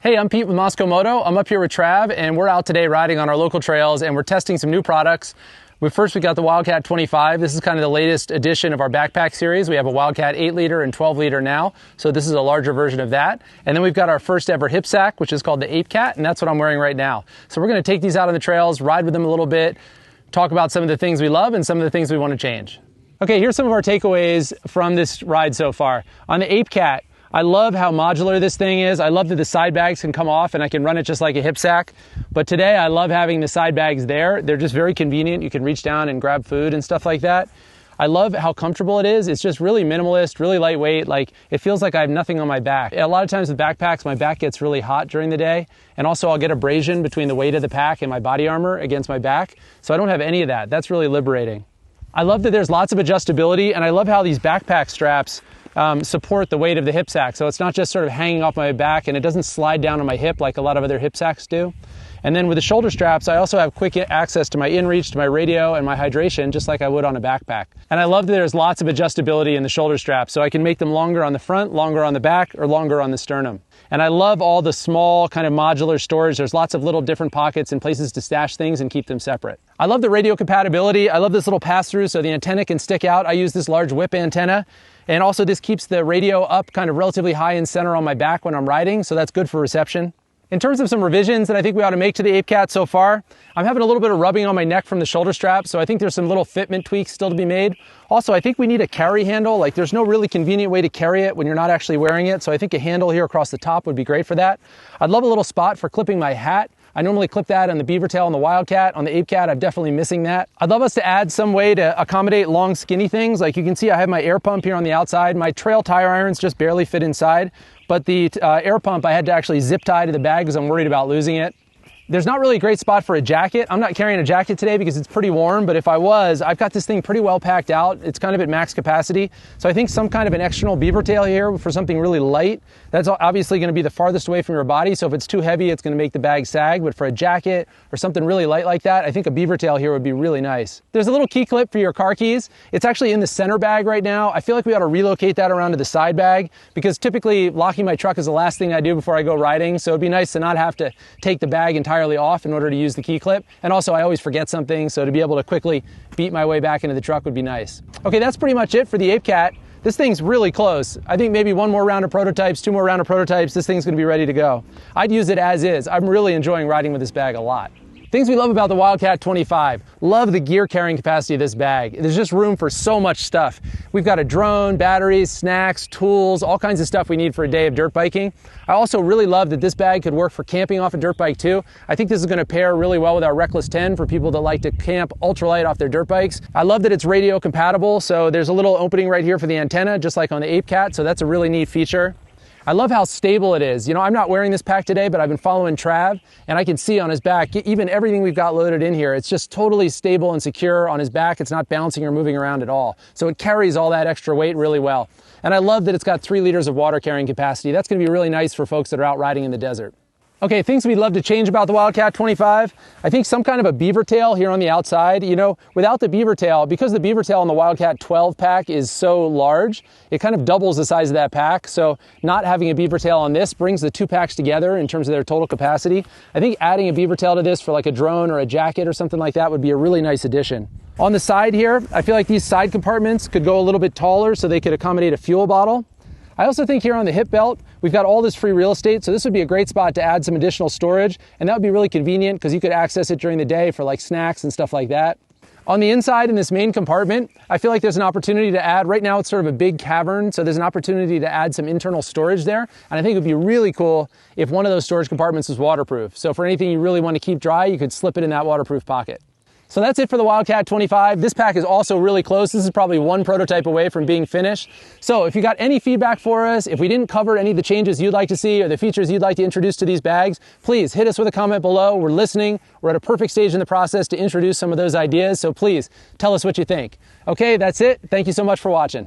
Hey, I'm Pete with Mosko Moto. I'm up here with Trav, and we're out today riding on our local trails, and we're testing some new products. First, we got the Wildcat 25. This is kind of the latest edition of our backpack series. We have a Wildcat 8-liter and 12-liter now, so this is a larger version of that. And then we've got our first ever hip sack, which is called the Ape Cat, and that's what I'm wearing right now. So we're going to take these out on the trails, ride with them a little bit, talk about some of the things we love and some of the things we want to change. Okay, here's some of our takeaways from this ride so far. On the Ape Cat, I love how modular this thing is. I love that the side bags can come off and I can run it just like a hip sack. But today I love having the side bags there. They're just very convenient. You can reach down and grab food and stuff like that. I love how comfortable it is. It's just really minimalist, really lightweight. Like, it feels like I have nothing on my back. A lot of times with backpacks, my back gets really hot during the day. And also I'll get abrasion between the weight of the pack and my body armor against my back. So I don't have any of that. That's really liberating. I love that there's lots of adjustability, and I love how these backpack straps support the weight of the hip sack. So it's not just sort of hanging off my back, and it doesn't slide down on my hip like a lot of other hip sacks do. And then with the shoulder straps, I also have quick access to my inReach, to my radio, and my hydration, just like I would on a backpack. And I love that there's lots of adjustability in the shoulder straps, so I can make them longer on the front, longer on the back, or longer on the sternum. And I love all the small kind of modular storage. There's lots of little different pockets and places to stash things and keep them separate. I love the radio compatibility. I love this little pass-through so the antenna can stick out. I use this large whip antenna. And also this keeps the radio up kind of relatively high in center on my back when I'm riding, so that's good for reception. In terms of some revisions that I think we ought to make to the Ape Cat so far, I'm having a little bit of rubbing on my neck from the shoulder strap, so I think there's some little fitment tweaks still to be made. Also, I think we need a carry handle. Like, there's no really convenient way to carry it when you're not actually wearing it, so I think a handle here across the top would be great for that. I'd love a little spot for clipping my hat. I normally clip that on the beaver tail on the Wildcat. On the Ape Cat, I'm definitely missing that. I'd love us to add some way to accommodate long, skinny things. Like, you can see I have my air pump here on the outside. My trail tire irons just barely fit inside, but the air pump I had to actually zip tie to the bag because I'm worried about losing it. There's not really a great spot for a jacket. I'm not carrying a jacket today because it's pretty warm, but if I was, I've got this thing pretty well packed out. It's kind of at max capacity. So I think some kind of an external beaver tail here for something really light. That's obviously going to be the farthest away from your body. So if it's too heavy, it's going to make the bag sag. But for a jacket or something really light like that, I think a beaver tail here would be really nice. There's a little key clip for your car keys. It's actually in the center bag right now. I feel like we ought to relocate that around to the side bag because typically locking my truck is the last thing I do before I go riding. So it'd be nice to not have to take the bag entirely off in order to use the key clip. And also I always forget something, so to be able to quickly beat my way back into the truck would be nice. Okay, that's pretty much it for the Ape Cat. This thing's really close. I think maybe one more round of prototypes, two more round of prototypes, this thing's gonna be ready to go. I'd use it as is. I'm really enjoying riding with this bag a lot. Things we love about the Wildcat 25. Love the gear carrying capacity of this bag. There's just room for so much stuff. We've got a drone, batteries, snacks, tools, all kinds of stuff we need for a day of dirt biking. I also really love that this bag could work for camping off a dirt bike too. I think this is going to pair really well with our Reckless 10 for people that like to camp ultralight off their dirt bikes. I love that it's radio compatible, so there's a little opening right here for the antenna, just like on the Ape Cat, so that's a really neat feature. I love how stable it is. You know, I'm not wearing this pack today, but I've been following Trav, and I can see on his back, even everything we've got loaded in here, it's just totally stable and secure on his back. It's not bouncing or moving around at all. So it carries all that extra weight really well. And I love that it's got 3 liters of water carrying capacity. That's gonna be really nice for folks that are out riding in the desert. Okay, things we'd love to change about the Wildcat 25. I think some kind of a beaver tail here on the outside. You know, without the beaver tail, because the beaver tail on the Wildcat 12 pack is so large, it kind of doubles the size of that pack. So not having a beaver tail on this brings the 2 packs together in terms of their total capacity. I think adding a beaver tail to this for like a drone or a jacket or something like that would be a really nice addition. On the side here, I feel like these side compartments could go a little bit taller so they could accommodate a fuel bottle. I also think here on the hip belt, we've got all this free real estate, so this would be a great spot to add some additional storage, and that would be really convenient because you could access it during the day for like snacks and stuff like that. On the inside in this main compartment, I feel like there's an opportunity to add, right now it's sort of a big cavern, so there's an opportunity to add some internal storage there, and I think it would be really cool if one of those storage compartments was waterproof. So for anything you really want to keep dry, you could slip it in that waterproof pocket. So that's it for the Wildcat 25. This pack is also really close. This is probably 1 prototype away from being finished. So if you got any feedback for us, if we didn't cover any of the changes you'd like to see or the features you'd like to introduce to these bags, please hit us with a comment below. We're listening. We're at a perfect stage in the process to introduce some of those ideas. So please tell us what you think. Okay, that's it. Thank you so much for watching.